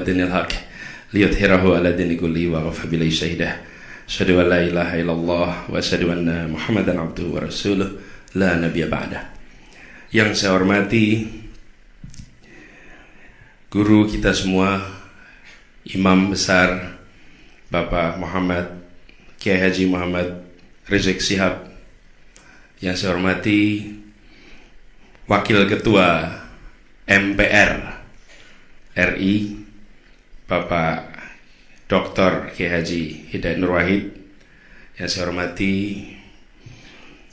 dinil haq liyudhhirahu ala dini kulli wa kafa billahi syahidah. Asyhadu an la ilaha illallah wa asyhadu anna Muhammadan abduhu wa rasuluh la nabiyya ba'dah. Yang saya hormati guru kita semua, Imam besar Bapak Muhammad Kiai Haji Muhammad Rizik Syihab. Yang saya hormati Wakil Ketua MPR RI Bapak Dr. Kiai Haji Hidayat Nur Wahid. Yang saya hormati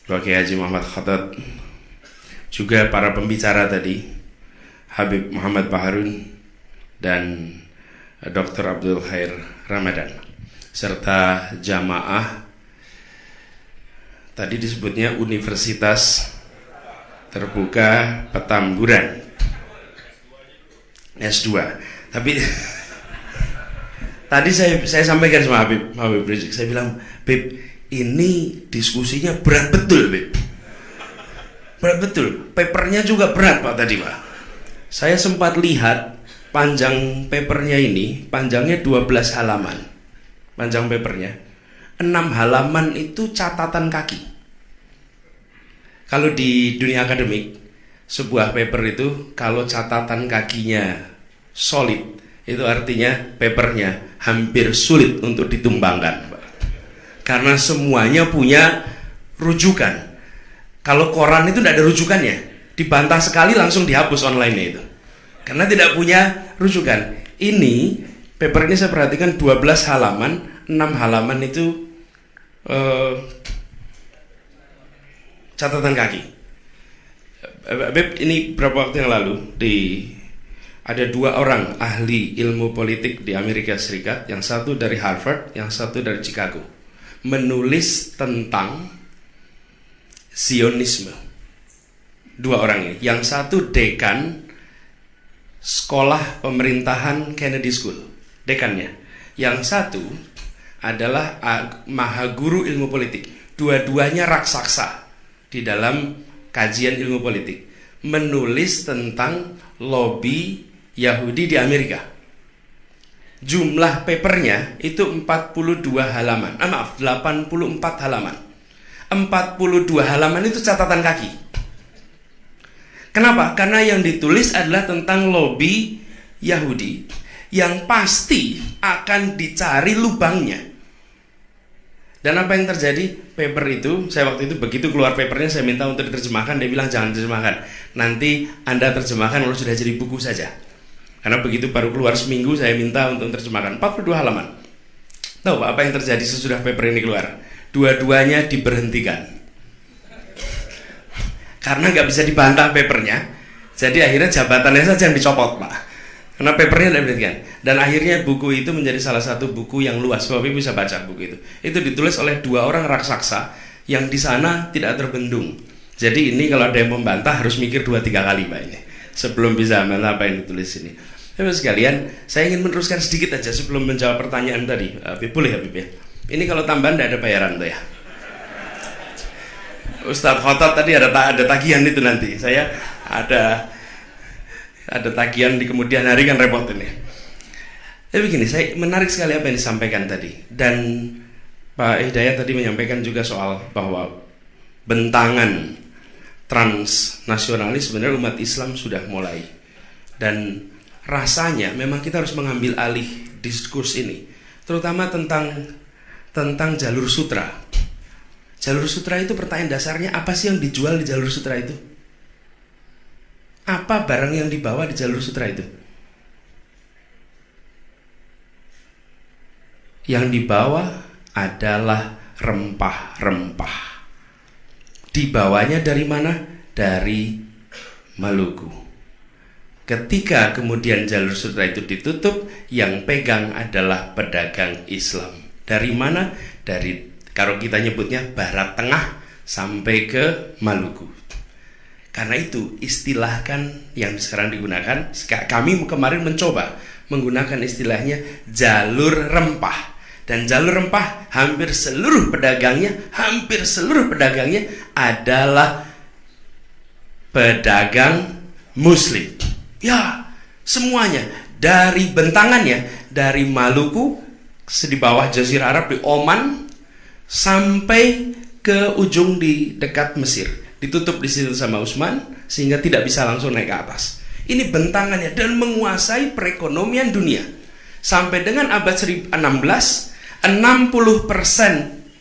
Bapak Kiai Haji Muhammad Khattad. Juga para pembicara tadi, Habib Muhammad Baharun dan Dr. Abdul Khair Ramadan, serta jamaah tadi disebutnya Universitas Terbuka Petamburan S2. Tapi tadi saya sampaikan sama Habib Rizik, saya bilang, Bib, ini diskusinya berat betul, Bib. Berat betul. Papernya juga berat, Pak, tadi, Pak. Saya sempat lihat panjang papernya ini, panjangnya 12 halaman. Panjang papernya 6 halaman itu catatan kaki. Kalau di dunia akademik, sebuah paper itu kalau catatan kakinya solid, itu artinya papernya hampir sulit untuk ditumbangkan, karena semuanya punya rujukan. Kalau koran itu tidak ada rujukannya, dibantah sekali langsung dihapus online-nya itu, karena tidak punya rujukan. Ini paper ini saya perhatikan 12 halaman, 6 halaman itu catatan kaki. Beb, ini berapa waktu yang lalu ada 2 orang ahli ilmu politik di Amerika Serikat, yang satu dari Harvard, yang satu dari Chicago, menulis tentang Zionisme. 2 orang ini, yang satu dekan sekolah pemerintahan Kennedy School, dekannya. Yang satu adalah mahaguru ilmu politik. Dua-duanya raksasa di dalam kajian ilmu politik, menulis tentang lobby Yahudi di Amerika. Jumlah papernya itu 82 halaman. 84 halaman. 42 halaman itu catatan kaki. Kenapa? Karena yang ditulis adalah tentang lobby Yahudi yang pasti akan dicari lubangnya. Dan apa yang terjadi? Paper itu, saya waktu itu begitu keluar papernya, saya minta untuk diterjemahkan. Dia bilang jangan terjemahkan, nanti Anda terjemahkan kalau sudah jadi buku saja. Karena begitu baru keluar seminggu, saya minta untuk terjemahkan 42 halaman. Tahu Pak apa yang terjadi sesudah paper ini keluar? Dua-duanya diberhentikan karena nggak bisa dibantah papernya. Jadi akhirnya jabatannya saja yang dicopot, Pak, karena papernya tidak diberhentikan. Dan akhirnya buku itu menjadi salah satu buku yang luas. Bapak Ibu bisa baca buku itu. Itu ditulis oleh 2 orang raksasa yang di sana tidak terbendung. Jadi ini kalau ada yang membantah harus mikir 2-3 kali, Pak, ini sebelum bisa membantah apa yang ditulis ini. Bapak sekalian, saya ingin meneruskan sedikit aja sebelum menjawab pertanyaan tadi. Boleh ya, Bib ya? Ini kalau tambahan tidak ada bayaran tuh ya. Ustadz Khotot tadi ada tagihan itu nanti. Saya ada tagihan di kemudian hari, kan repot ini. Tapi begini, saya menarik sekali apa yang disampaikan tadi. Dan Pak Hidayat tadi menyampaikan juga soal bahwa bentangan transnasionalis sebenarnya umat Islam sudah mulai. Dan rasanya memang kita harus mengambil alih diskurs ini, terutama tentang jalur sutra. Jalur sutra itu pertanyaan dasarnya, apa sih yang dijual di jalur sutra itu? Apa barang yang dibawa di jalur sutra itu? Yang dibawa adalah rempah-rempah. Dibawanya dari mana? Dari Maluku. Ketika kemudian jalur sutra itu ditutup, yang pegang adalah pedagang Islam. Dari mana? Dari, kalau kita nyebutnya Barat Tengah sampai ke Maluku. Karena itu istilahkan yang sekarang digunakan, kami kemarin mencoba menggunakan istilahnya jalur rempah. Dan jalur rempah hampir seluruh pedagangnya adalah pedagang Muslim. Ya, semuanya dari bentangannya, dari Maluku di bawah Jazirah Arab di Oman sampai ke ujung di dekat Mesir. Ditutup di situ sama Utsman sehingga tidak bisa langsung naik ke atas. Ini bentangannya, dan menguasai perekonomian dunia. Sampai dengan abad 16, 60%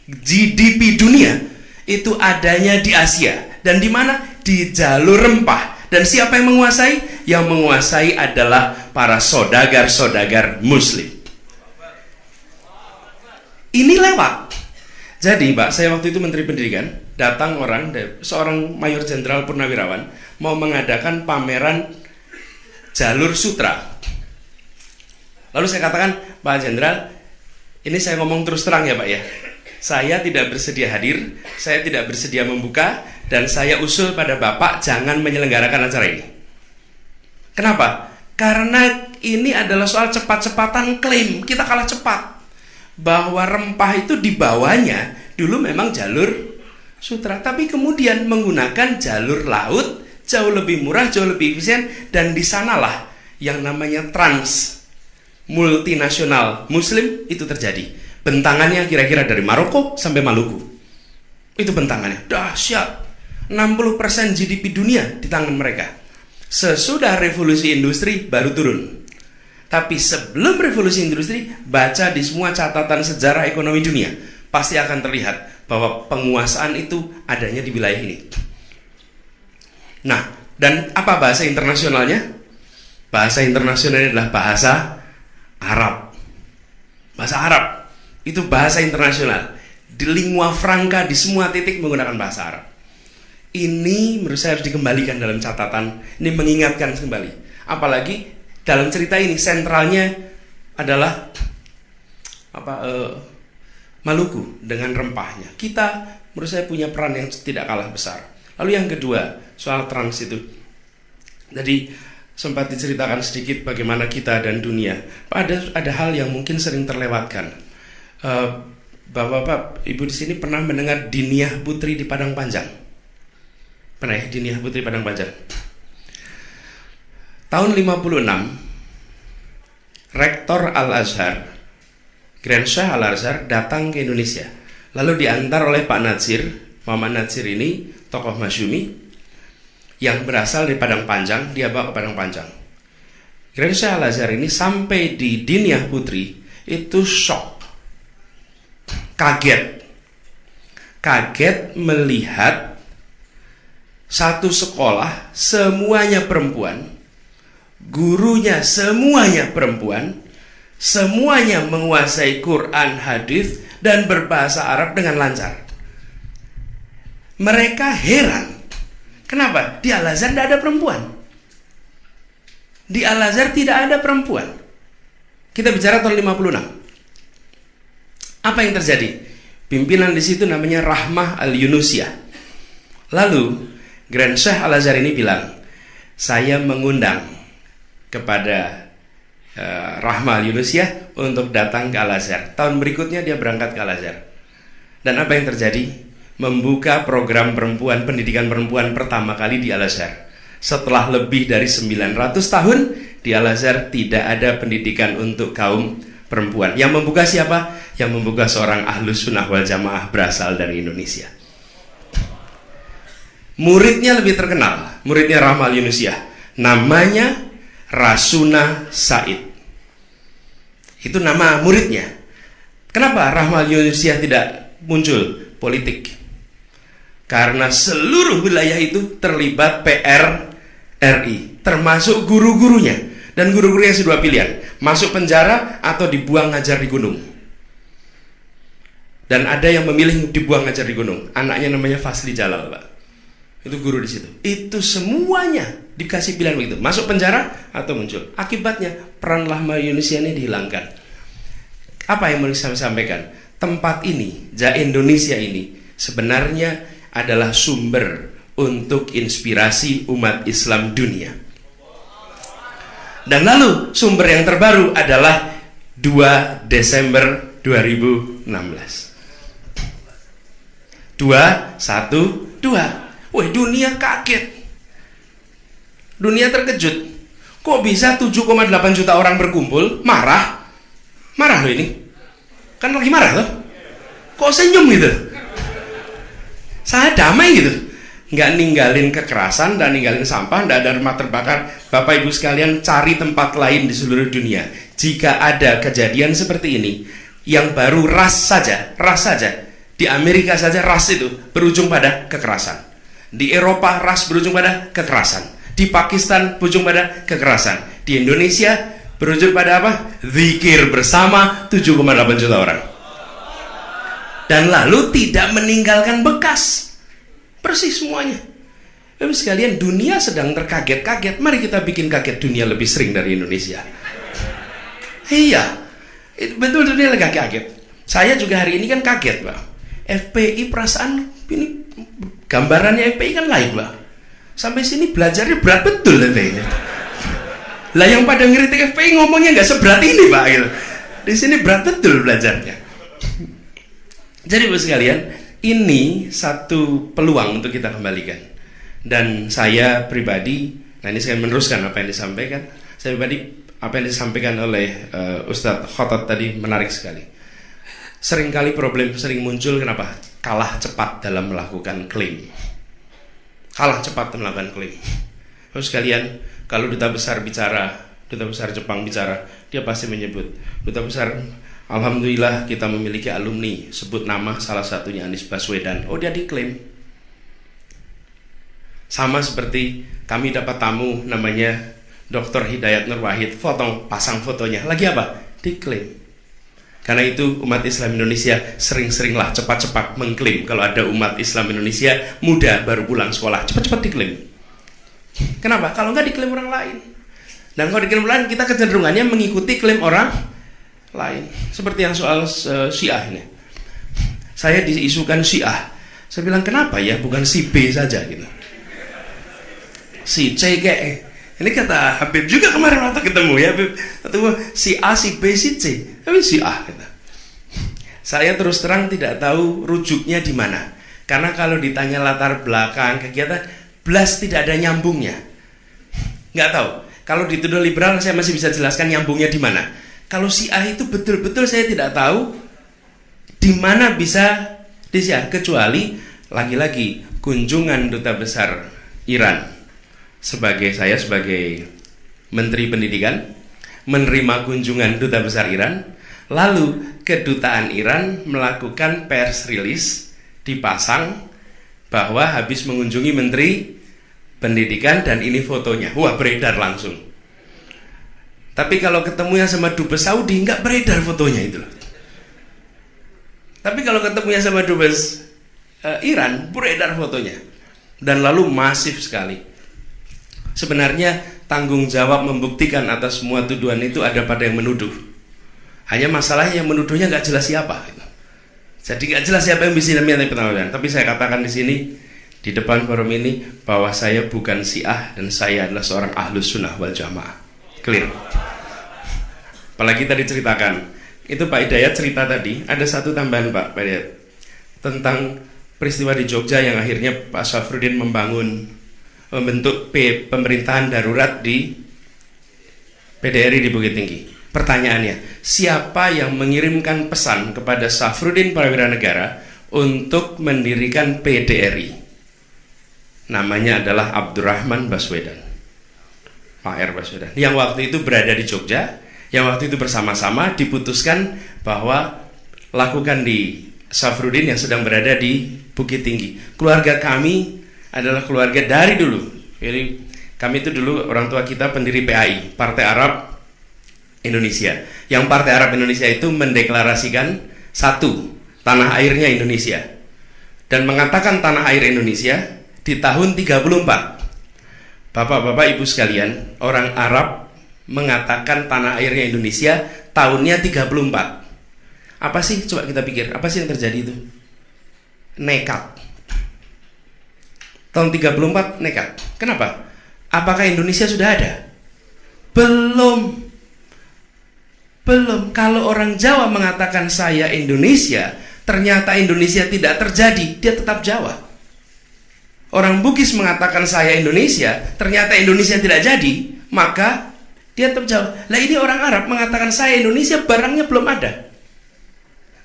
GDP dunia itu adanya di Asia. Dan di mana? Di jalur rempah. Dan siapa yang menguasai? Yang menguasai adalah para saudagar-saudagar Muslim. Ini lewat. Jadi Pak, saya waktu itu Menteri Pendidikan, datang seorang Mayor Jenderal Purnawirawan mau mengadakan pameran jalur sutra. Lalu saya katakan, Pak Jenderal, ini saya ngomong terus terang ya Pak ya, saya tidak bersedia hadir, saya tidak bersedia membuka, dan saya usul pada Bapak jangan menyelenggarakan acara ini. Kenapa? Karena ini adalah soal cepat-cepatan klaim, kita kalah cepat. Bahwa rempah itu dibawanya dulu memang jalur sutra, tapi kemudian menggunakan jalur laut, jauh lebih murah, jauh lebih efisien, dan di sanalah yang namanya trans multinasional Muslim itu terjadi. Bentangannya kira-kira dari Maroko sampai Maluku. Itu bentangannya, dahsyat. 60% GDP dunia di tangan mereka. Sesudah revolusi industri baru turun. Tapi sebelum revolusi industri, baca di semua catatan sejarah ekonomi dunia, pasti akan terlihat bahwa penguasaan itu adanya di wilayah ini. Nah, dan apa bahasa internasionalnya? Bahasa internasionalnya adalah bahasa Arab. Bahasa Arab itu bahasa internasional. Di lingua franca di semua titik menggunakan bahasa Arab. Ini menurut saya harus dikembalikan dalam catatan. Ini mengingatkan kembali. Apalagi dalam cerita ini sentralnya adalah Maluku dengan rempahnya. Kita menurut saya punya peran yang tidak kalah besar. Lalu yang kedua, soal trans itu. Jadi sempat diceritakan sedikit bagaimana kita dan dunia. Ada hal yang mungkin sering terlewatkan. Bapak-bapak, Ibu di sini pernah mendengar Diniyah Putri di Padang Panjang? Pernah ya, Diniyah Putri Padang Panjang? Tahun 56, Rektor Al-Azhar, Grand Syekh Al-Azhar datang ke Indonesia. Lalu diantar oleh Pak Natsir. Muhammad Natsir ini tokoh Masyumi yang berasal dari Padang Panjang, dia bawa ke Padang Panjang. Grand Syekh Al-Azhar ini sampai di Diniyah Putri itu shock, kaget melihat satu sekolah semuanya perempuan, gurunya semuanya perempuan, semuanya menguasai Quran, hadis, dan berbahasa Arab dengan lancar. Mereka heran. Kenapa? Di Al-Azhar tidak ada perempuan. Di Al-Azhar tidak ada perempuan. Kita bicara tahun 56. Apa yang terjadi? Pimpinan di situ namanya Rahmah Al-Yunusiyah. Lalu Grand Syekh Al-Azhar ini bilang, saya mengundang kepada Rahmah Al-Yunusiyah untuk datang ke Al-Azhar. Tahun berikutnya dia berangkat ke Al-Azhar. Dan apa yang terjadi? Membuka program perempuan, pendidikan perempuan pertama kali di Al-Azhar. Setelah lebih dari 900 tahun di Al-Azhar tidak ada pendidikan untuk kaum perempuan. Yang membuka siapa? Yang membuka seorang Ahlus Sunnah wal Jamaah berasal dari Indonesia. Muridnya lebih terkenal, muridnya Rahmah Al-Yunusiyah. Namanya Rasuna Said. Itu nama muridnya. Kenapa Rahmah Al-Yunusiyah tidak muncul? Politik. Karena seluruh wilayah itu terlibat PRRI, termasuk guru-gurunya. Dan guru-gurunya dua pilihan, masuk penjara atau dibuang ngajar di gunung. Dan ada yang memilih dibuang ngajar di gunung. Anaknya namanya Fasli Jalal, Pak. Itu guru di situ. Itu semuanya dikasih pilihan begitu, masuk penjara atau muncul. Akibatnya peran Rahmah Yunusiyah ini dihilangkan. Apa yang mau saya sampaikan? Tempat ini, Indonesia ini sebenarnya adalah sumber untuk inspirasi umat Islam dunia. Dan lalu sumber yang terbaru adalah 2 Desember 2016. 212. Wah, dunia kaget. Dunia terkejut. Kok bisa 7,8 juta orang berkumpul, marah loh ini. Kan lagi marah loh. Kok senyum gitu? Saya damai gitu. Nggak ninggalin kekerasan, nggak ninggalin sampah, nggak ada rumah terbakar. Bapak Ibu sekalian, cari tempat lain di seluruh dunia. Jika ada kejadian seperti ini, yang baru ras saja, di Amerika saja ras itu berujung pada kekerasan. Di Eropa ras berujung pada kekerasan. Di Pakistan berujung pada kekerasan. Di Indonesia berujung pada apa? Zikir bersama 7,8 juta orang. Dan lalu tidak meninggalkan bekas. Persis semuanya. Bapak sekalian, dunia sedang terkaget-kaget. Mari kita bikin kaget dunia lebih sering dari Indonesia. Iya, betul, dunia lagi kaget. Saya juga hari ini kan kaget, Pak. FPI perasaan ini gambarannya FPI kan lain, Pak. Sampai sini belajarnya berat betul FPI ini. Lah yang pada ngeritik FPI ngomongnya nggak seberat ini, Pak. Gitu. Di sini berat betul belajarnya. Jadi Bapak sekalian, ini satu peluang untuk kita kembalikan. Dan saya pribadi, nah ini saya meneruskan apa yang disampaikan. Saya pribadi, apa yang disampaikan oleh Ustadz Khotot tadi menarik sekali. Seringkali problem sering muncul, kenapa? Kalah cepat dalam melakukan klaim. Kalah cepat melakukan klaim. Terus sekalian, kalau duta besar bicara, duta besar Jepang bicara, dia pasti menyebut duta besar. Alhamdulillah kita memiliki alumni, sebut nama salah satunya Anies Baswedan. Oh, dia diklaim. Sama seperti kami dapat tamu namanya Dr. Hidayat Nur Wahid, pasang fotonya. Lagi apa? Diklaim. Karena itu umat Islam Indonesia sering-seringlah cepat-cepat mengklaim. Kalau ada umat Islam Indonesia muda baru pulang sekolah, cepat-cepat diklaim. Kenapa? Kalau nggak diklaim orang lain. Dan kalau diklaim orang lain, kita kecenderungannya mengikuti klaim orang lain. Seperti yang soal Syiah ini. Saya diisukan Syiah. Saya bilang kenapa ya bukan si B saja gitu. Si C kayak. Ini kata Habib juga kemarin waktu ketemu ya Habib. Ketemu si A, si B, si C. Tapi si A gitu. Saya terus terang tidak tahu rujuknya di mana. Karena kalau ditanya latar belakang kegiatan, belas tidak ada nyambungnya. Nggak tahu. Kalau dituduh liberal saya masih bisa jelaskan nyambungnya di mana. Kalau Syiah itu betul-betul saya tidak tahu di mana bisa disiar, kecuali lagi-lagi kunjungan duta besar Iran saya sebagai Menteri Pendidikan menerima kunjungan duta besar Iran, lalu kedutaan Iran melakukan pers release dipasang bahwa habis mengunjungi Menteri Pendidikan dan ini fotonya. Wah, beredar langsung. Tapi kalau ketemunya sama dubes Saudi nggak beredar fotonya itu loh. Tapi kalau ketemunya sama dubes Iran beredar fotonya. Dan lalu masif sekali. Sebenarnya tanggung jawab membuktikan atas semua tuduhan itu ada pada yang menuduh. Hanya masalahnya yang menuduhnya nggak jelas siapa. Jadi nggak jelas siapa yang bisa minta pertanggungjawaban. Tapi saya katakan di sini di depan forum ini bahwa saya bukan Syiah dan saya adalah seorang Ahlus Sunnah wal Jamaah. Clear. Apalagi tadi ceritakan itu Pak Hidayat cerita tadi, ada satu tambahan Pak Hidayat tentang peristiwa di Jogja yang akhirnya Pak Syafruddin membentuk pemerintahan darurat di PDRI di Bukit Tinggi. Pertanyaannya, siapa yang mengirimkan pesan kepada Syafruddin Prawira Negara untuk mendirikan PDRI? Namanya adalah Abdurrahman Baswedan. Pak R. Baswedan, yang waktu itu berada di Jogja, yang waktu itu bersama-sama diputuskan bahwa lakukan di Syafruddin yang sedang berada di Bukit Tinggi. Keluarga kami adalah keluarga dari dulu. Jadi kami itu dulu orang tua kita pendiri PAI, Partai Arab Indonesia. Yang Partai Arab Indonesia itu mendeklarasikan satu, tanah airnya Indonesia. Dan mengatakan tanah air Indonesia di tahun 34. Bapak-bapak ibu sekalian, orang Arab mengatakan tanah airnya Indonesia tahunnya 34. Apa sih? Coba kita pikir, apa sih yang terjadi itu? Nekat. Tahun 34 nekat. Kenapa? Apakah Indonesia sudah ada? Belum. Kalau orang Jawa mengatakan saya Indonesia, ternyata Indonesia tidak terjadi, dia tetap Jawa. Orang Bugis mengatakan saya Indonesia, ternyata Indonesia tidak jadi, maka Dia tetap jawab. Lah ini orang Arab mengatakan saya Indonesia, barangnya belum ada.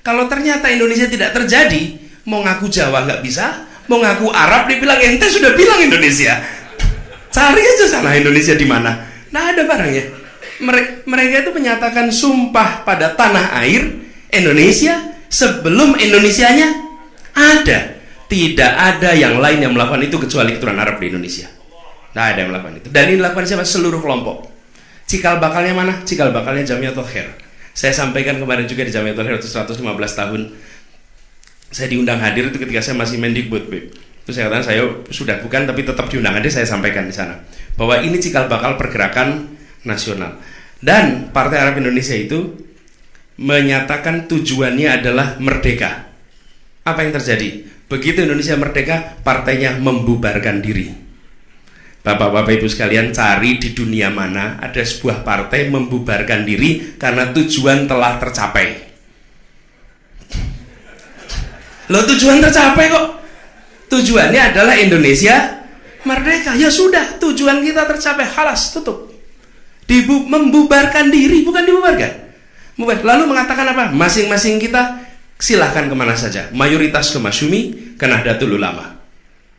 Kalau ternyata Indonesia tidak terjadi, mau ngaku Jawa nggak bisa, mau ngaku Arab dibilang ente sudah bilang Indonesia. Cari aja sana Indonesia di mana. Nah ada barangnya. Mereka itu menyatakan sumpah pada tanah air Indonesia sebelum Indonesianya ada. Tidak ada yang lain yang melakukan itu kecuali keturunan Arab di Indonesia. Nah ada yang melakukan itu. Dan ini dilakukan siapa? Seluruh kelompok. Cikal bakalnya mana? Cikal bakalnya Jamiatul Khair. Saya sampaikan kemarin juga di Jamiatul Khair 115 tahun. Saya diundang hadir itu ketika saya masih Mendikbud. Itu saya katakan saya sudah bukan, tapi tetap diundang hadir. Saya sampaikan di sana bahwa ini cikal bakal pergerakan nasional. Dan Partai Arab Indonesia itu menyatakan tujuannya adalah merdeka. Apa yang terjadi? Begitu Indonesia merdeka, partainya membubarkan diri. Bapak-bapak ibu sekalian, cari di dunia mana ada sebuah partai membubarkan diri karena tujuan telah tercapai. Loh, tujuan tercapai kok. Tujuannya adalah Indonesia merdeka. Ya sudah, tujuan kita tercapai, halas, tutup. Membubarkan diri, bukan dibubarkan. Lalu mengatakan apa? Masing-masing kita silahkan kemana saja. Mayoritas ke Masyumi, ke Nahdlatul Ulama.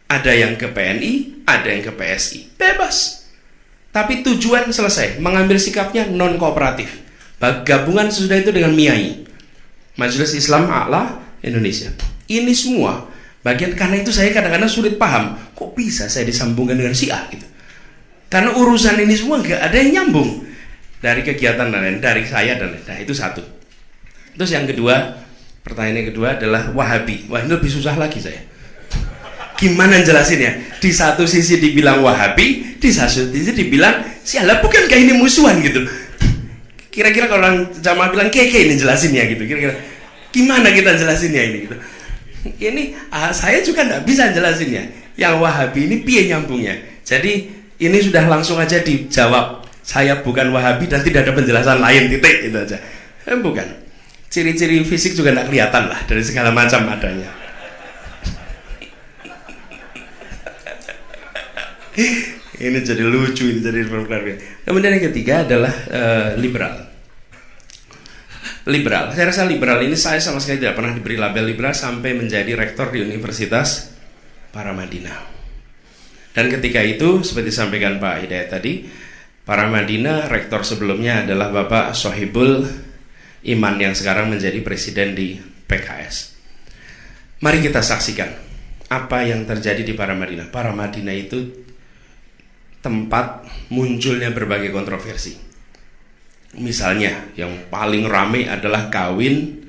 Ada yang ke PNI, ada yang ke PSI. Bebas. Tapi tujuan selesai. Mengambil sikapnya non-kooperatif. Gabungan sesudah itu dengan MIAI, Majelis Islam A'la Indonesia. Ini semua bagian, karena itu saya kadang-kadang sulit paham. Kok bisa saya disambungkan dengan Syiah gitu? Karena urusan ini semua gak ada yang nyambung. Dari kegiatan dan lain, dari saya dan lain. Nah itu satu. Terus yang kedua, pertanyaan yang kedua adalah Wahabi. Wah ini lebih susah lagi saya. Gimana jelasinnya? Di satu sisi dibilang Wahabi, di satu sisi dibilang Syiah. Bukankah ini musuhan gitu? Kira-kira kalau orang jamaah bilang keke ini jelasinnya gitu. Kira-kira gimana kita jelasinnya ini gitu? Ini saya juga nggak bisa jelasinnya. Yang Wahabi ini piye nyambungnya? Jadi ini sudah langsung aja dijawab. Saya bukan Wahabi dan tidak ada penjelasan lain, titik, itu aja. Bukan. Ciri-ciri fisik juga tidak kelihatan lah, dari segala macam adanya. Ini jadi lucu, ini jadi berkeluarga. Kemudian yang ketiga adalah liberal. Liberal. Saya rasa liberal ini saya sama sekali tidak pernah diberi label liberal sampai menjadi rektor di Universitas Paramadina. Dan ketika itu, seperti disampaikan Pak Hidayat tadi, Paramadina rektor sebelumnya adalah Bapak Sohibul Iman yang sekarang menjadi presiden di PKS. Mari kita saksikan apa yang terjadi di Paramadina. Paramadina itu tempat munculnya berbagai kontroversi. Misalnya yang paling ramai adalah kawin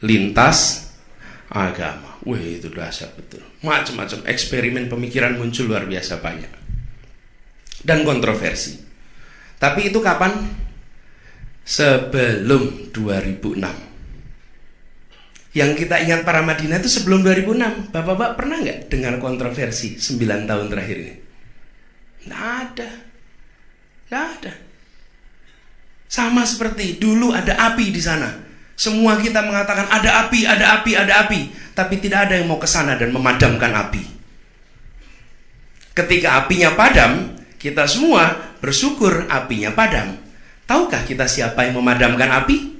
lintas agama. Wih itu dahsyat betul. Macam-macam eksperimen pemikiran muncul luar biasa banyak. Dan kontroversi. Tapi itu kapan? Sebelum 2006. Yang kita ingat Paramadina itu sebelum 2006. Bapak-bapak pernah nggak dengar kontroversi 9 tahun terakhir ini? Nggak ada. Nggak ada. Sama seperti dulu ada api di sana. Semua kita mengatakan ada api, ada api, ada api. Tapi tidak ada yang mau ke sana dan memadamkan api. Ketika apinya padam, kita semua bersyukur apinya padam. Tahukah kita siapa yang memadamkan api?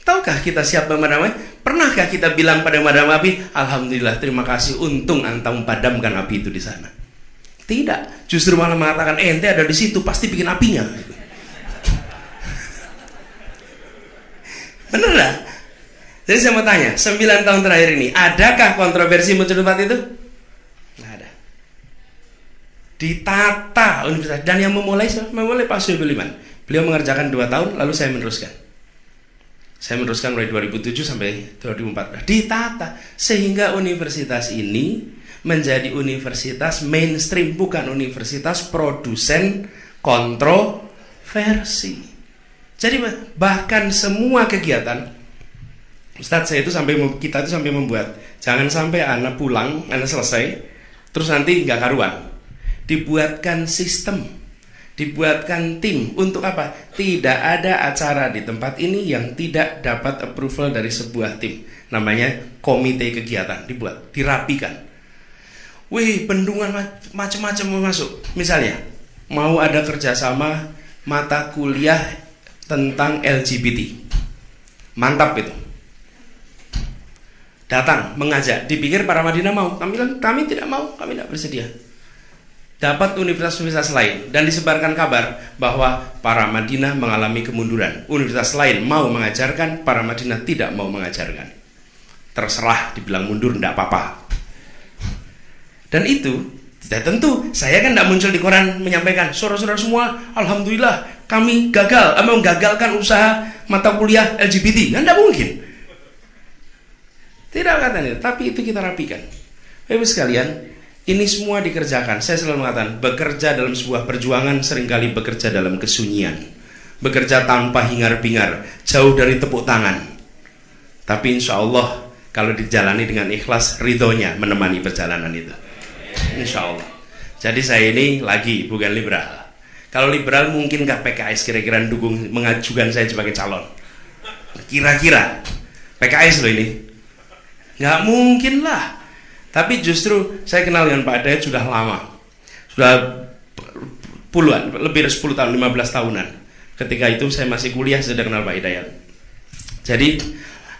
Tahukah kita siapa yang memadamkan api? Pernahkah kita bilang pada memadam api, Alhamdulillah, terima kasih, untung anta memadamkan api itu di sana? Tidak, justru malah mengatakan ente ada di situ pasti bikin apinya. Bener lah. Jadi saya mau tanya, 9 tahun terakhir ini adakah kontroversi muncul tempat itu? Nggak ada. Ditata universitas, dan yang memulai Pak Sohibul Iman. Beliau mengerjakan 2 tahun, lalu saya meneruskan. Saya meneruskan mulai 2007 sampai 2014. Ditata sehingga universitas ini menjadi universitas mainstream, bukan universitas produsen kontroversi. Jadi bahkan semua kegiatan Ustadz, kita itu sampai membuat, jangan sampai anak pulang, anak selesai, terus nanti nggak karuan. Dibuatkan sistem, dibuatkan tim. Untuk apa? Tidak ada acara di tempat ini yang tidak dapat approval dari sebuah tim. Namanya komite kegiatan, dibuat, dirapikan. Wih, bendungan macam-macam mau masuk. Misalnya, mau ada kerjasama mata kuliah tentang LGBT. Mantap itu. Datang, mengajak. Dipikir Paramadina mau. Kami bilang, kami tidak mau, kami tidak bersedia. Dapat universitas-universitas lain dan disebarkan kabar bahwa Paramadina mengalami kemunduran. Universitas lain mau mengajarkan, Paramadina tidak mau mengajarkan. Terserah, dibilang mundur, tidak apa-apa. Dan itu, tidak tentu. Saya kan tidak muncul di koran menyampaikan, saudara-saudara semua, alhamdulillah kami gagal, menggagalkan usaha mata kuliah LGBT. Kan tidak mungkin. Tidak katanya, tapi itu kita rapikan. Bapak sekalian, ini semua dikerjakan. Saya selalu mengatakan, bekerja dalam sebuah perjuangan seringkali bekerja dalam kesunyian, bekerja tanpa hingar-bingar, jauh dari tepuk tangan. Tapi insya Allah kalau dijalani dengan ikhlas, ridhonya menemani perjalanan itu. Insya Allah. Jadi saya ini lagi bukan liberal. Kalau liberal mungkinkah PKS kira-kira mengajukan saya sebagai calon? Kira-kira PKS loh ini. Nggak mungkin lah. Tapi justru saya kenal dengan Pak Dayat sudah lama, sudah puluhan, lebih dari 10 tahun, 15 tahunan. Ketika itu saya masih kuliah sudah kenal Pak Hidayat. Jadi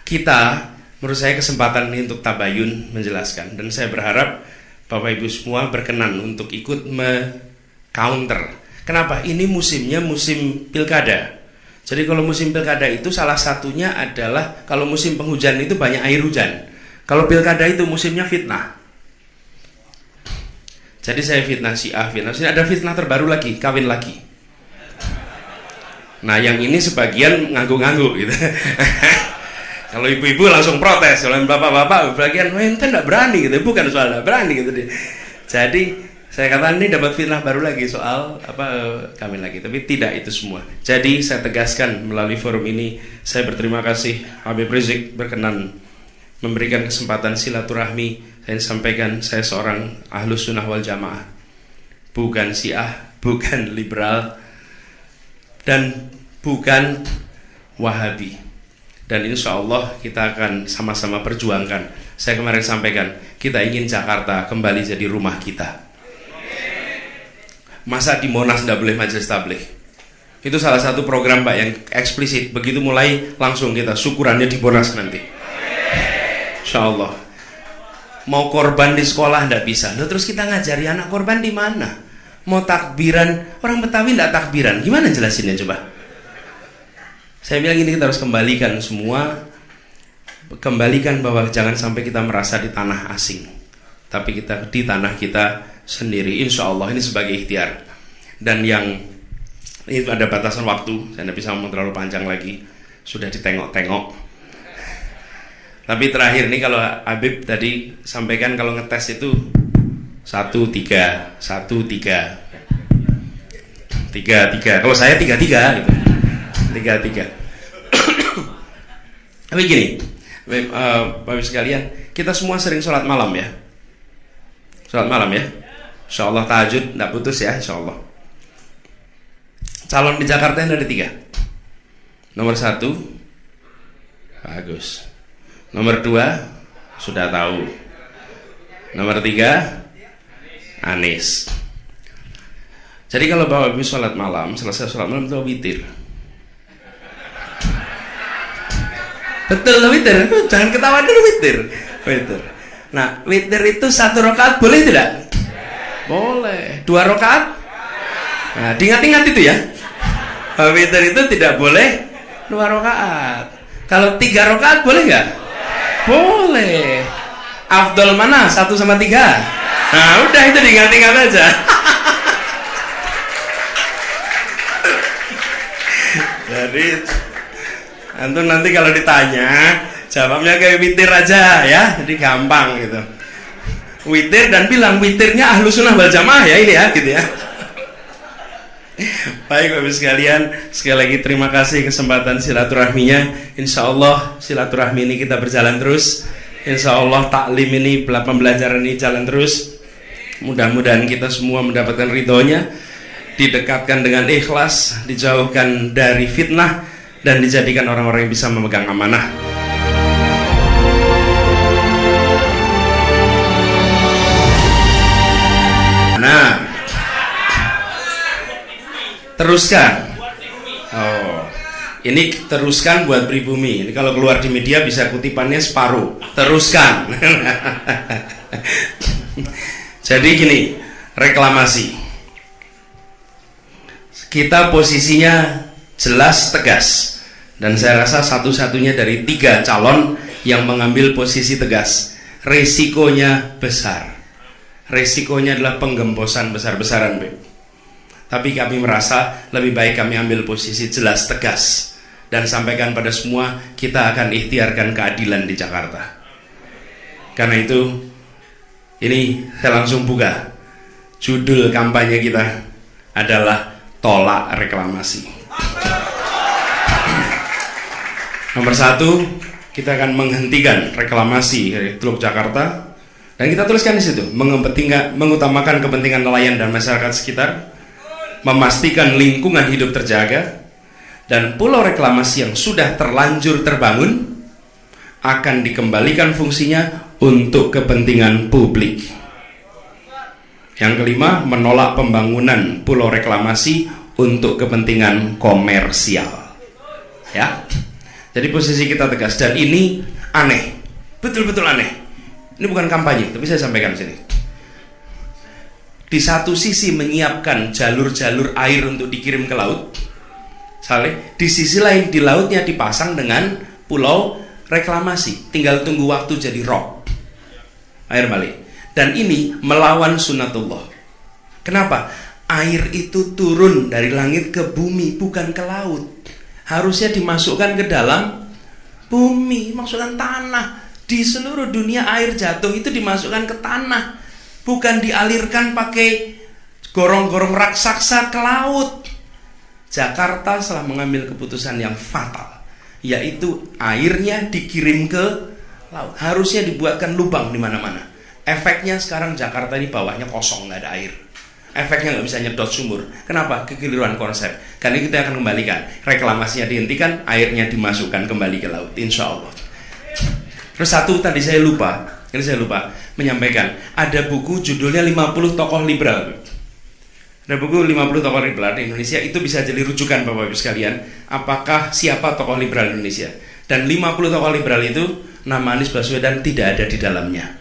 kita, menurut saya kesempatan ini untuk tabayun menjelaskan. Dan saya berharap Bapak Ibu semua berkenan untuk ikut me-counter. Kenapa? Ini musimnya musim pilkada. Jadi kalau musim pilkada itu salah satunya adalah kalau musim penghujan itu banyak air hujan. Kalau pilkada itu musimnya fitnah. Jadi saya fitnah Syiah, fitnah sini ada fitnah terbaru lagi, kawin lagi. Nah yang ini sebagian ngangguk-ngangguk gitu. Kalau ibu-ibu langsung protes, kalau bapak-bapak bagian ente enggak berani gitu, bukan soal enggak berani gitu. Jadi saya katakan ini dapat fitnah baru lagi soal kawin lagi, tapi tidak itu semua. Jadi saya tegaskan melalui forum ini, saya berterima kasih Habib Rizik berkenan memberikan kesempatan silaturahmi. Saya sampaikan saya seorang Ahlus Sunnah wal Jamaah, bukan Syiah, bukan liberal, dan bukan Wahabi. Dan insya Allah kita akan sama-sama perjuangkan. Saya kemarin sampaikan, kita ingin Jakarta kembali jadi rumah kita. Masa di Monas tidak boleh majelis tabligh? Itu salah satu program Pak yang eksplisit. Begitu mulai langsung kita syukurannya di Monas nanti. Insya Allah. Mau korban di sekolah tidak bisa. Loh, terus kita ngajari anak korban di mana? Mau takbiran, orang Betawi tidak takbiran. Gimana jelasinnya coba? Saya bilang ini kita harus kembalikan semua. Kembalikan bahwa jangan sampai kita merasa di tanah asing, tapi kita di tanah kita sendiri. Insya Allah ini sebagai ikhtiar. Dan yang itu ada batasan waktu. Saya tidak bisa ngomong terlalu panjang lagi. Sudah ditengok-tengok. Tapi terakhir nih, kalau Habib tadi sampaikan kalau ngetes itu 1, 3, 1, 3, 3. Kalau saya 3, 3 gitu. 3. Tapi gini, Bapak sekalian, kita semua sering sholat malam ya. Sholat malam ya. Insya Allah tahajud tidak putus ya, insya Allah. Calon di Jakarta yang ada 3. Nomor 1 bagus. Nomor 2 sudah tahu. Nomor 3 Anies. Jadi kalau Bapak Ibu sholat malam, selesai sholat malam itu witir. Betul witir. Jangan ketawa dulu, witir. Nah witir itu 1 rakaat boleh tidak? Boleh. 2 rakaat? Nah diingat-ingat itu ya. Witir itu tidak boleh 2 rakaat. Kalau 3 rakaat boleh nggak? Boleh. Afdol mana? 1 sama 3. Nah udah itu diingat-ingat aja. Jadi antum nanti kalau ditanya jawabnya kayak witir aja ya, jadi gampang gitu. Witir dan bilang witirnya Ahlus Sunnah wal Jamaah ya ini ya gitu ya. Baik Bapak sekalian, sekali lagi terima kasih kesempatan silaturahminya. Insya Allah silaturahmi ini kita berjalan terus. Insya Allah taklim ini, pembelajaran ini jalan terus. Mudah-mudahan kita semua mendapatkan ridhonya, didekatkan dengan ikhlas, dijauhkan dari fitnah, dan dijadikan orang-orang yang bisa memegang amanah. Teruskan. Oh, ini teruskan buat pribumi. Ini kalau keluar di media bisa kutipannya separuh. Teruskan. Jadi gini, reklamasi. Kita posisinya jelas tegas. Dan saya rasa satu-satunya dari 3 calon yang mengambil posisi tegas. Resikonya besar. Resikonya adalah penggembosan besar-besaran, Beb. Tapi kami merasa lebih baik kami ambil posisi jelas tegas dan sampaikan pada semua, kita akan ikhtiarkan keadilan di Jakarta. Karena itu, ini saya langsung buka. Judul kampanye kita adalah tolak reklamasi. Nomor 1, kita akan menghentikan reklamasi Teluk Jakarta, dan kita tuliskan di situ, mengutamakan kepentingan nelayan dan masyarakat sekitar, memastikan lingkungan hidup terjaga, dan pulau reklamasi yang sudah terlanjur terbangun akan dikembalikan fungsinya untuk kepentingan publik. Yang kelima, menolak pembangunan pulau reklamasi untuk kepentingan komersial. Ya, jadi posisi kita tegas, dan ini aneh, betul-betul aneh. Ini bukan kampanye, tapi saya sampaikan di sini. Di satu sisi menyiapkan jalur-jalur air untuk dikirim ke laut, di sisi lain di lautnya dipasang dengan pulau reklamasi, tinggal tunggu waktu jadi rob, air balik. Dan ini melawan sunnatullah. Kenapa? Air itu turun dari langit ke bumi, bukan ke laut. Harusnya dimasukkan ke dalam bumi, masukkan tanah. Di seluruh dunia air jatuh itu dimasukkan ke tanah, bukan dialirkan pakai gorong-gorong raksasa ke laut. Jakarta telah mengambil keputusan yang fatal, yaitu airnya dikirim ke laut. Harusnya dibuatkan lubang di mana-mana. Efeknya sekarang Jakarta ini bawahnya kosong, nggak ada air. Efeknya nggak bisa nyedot sumur. Kenapa? Kekeliruan konsep. Karena kita akan kembalikan, reklamasinya dihentikan, airnya dimasukkan kembali ke laut, insya Allah. Terus satu tadi saya lupa menyampaikan, ada buku judulnya 50 tokoh liberal. Ada buku 50 tokoh liberal di Indonesia, itu bisa jadi rujukan Bapak Ibu sekalian, apakah siapa tokoh liberal Indonesia. Dan 50 tokoh liberal itu nama Anies Baswedan tidak ada di dalamnya.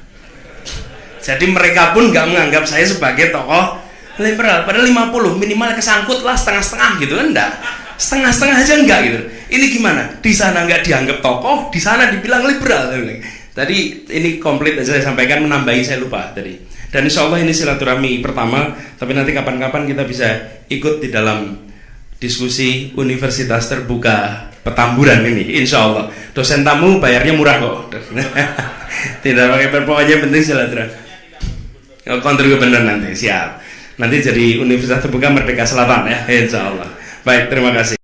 Jadi mereka pun nggak menganggap saya sebagai tokoh liberal. Padahal 50 minimal kesangkut lah, setengah-setengah gitu kan, enggak. Setengah-setengah aja enggak gitu. Ini gimana? Di sana nggak dianggap tokoh, di sana dibilang liberal. Tadi ini komplit aja saya sampaikan, menambahi saya lupa tadi. Dan insya Allah ini silaturahmi pertama, tapi nanti kapan-kapan kita bisa ikut di dalam diskusi Universitas Terbuka Petamburan ini, insya Allah. Dosen tamu bayarnya murah kok. Tidak pakai pokoknya penting silaturahmi. Kontribusi benar nanti, siap. Nanti jadi Universitas Terbuka Merdeka Selatan ya, insya Allah. Baik, terima kasih.